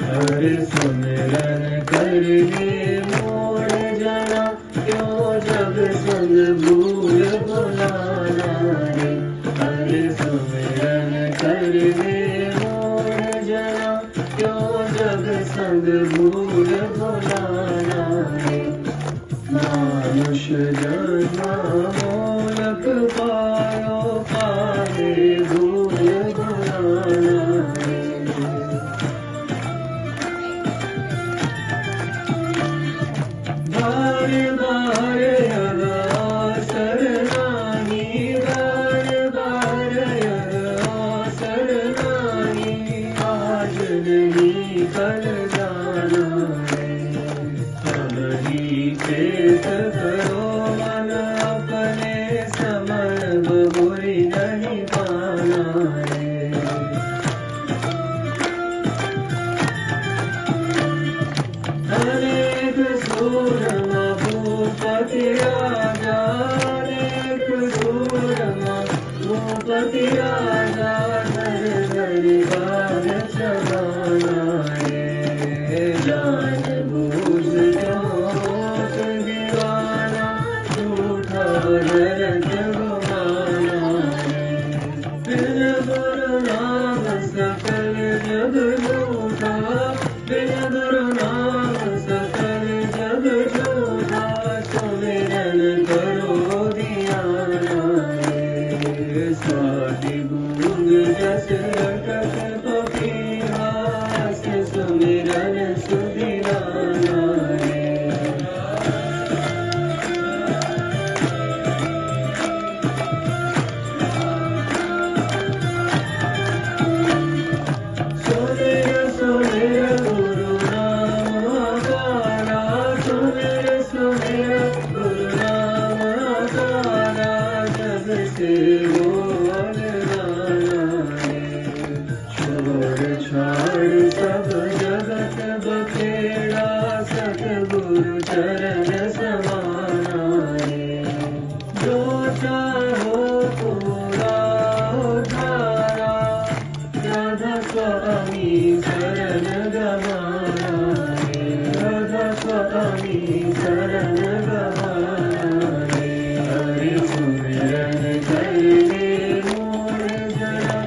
हर सुमिरन करने मोड़ जना, क्यों जग संग भूल भुलाना रे। हर सुमिरन करने मोड़ जना, क्यों जग संग भूल भुलाना रे। मानुष जन्मा मोलक पायो, पाए भूल भुलाना रे। बार बार अवसर नाही, बार बार अवसर नाही, आज नहीं कल जाना है। हम ही चेत करो मन अपने, समय बहुरी नहीं पाना है। अनेक सूरमा भूपति राजा, अनेक सूरमा भूपति राजा, धर धर बार चलाना रे। जान बूझ जोत दीवाना, झूठा नरक गुमाना रे। बिन गुरु नाम सकल जग झूठा, बिन गुरु नाम सकल जग झूठा, सुमिरन करो धियाना रे। स्वाति बूंद जस लटक पपीहा, सुमिरन सुधिराना रे। सुमिर सुमिर गुरु नाम आकारा, सुमिर सुमिर गुरु नाम आकारा, जग से वो अलगाना रे। छोड़ छाड़ सब जगत बखेड़ा, सतगुरु चरण समाना रे। जो चाहो पूरा उधारा, राधा स्वामी शरण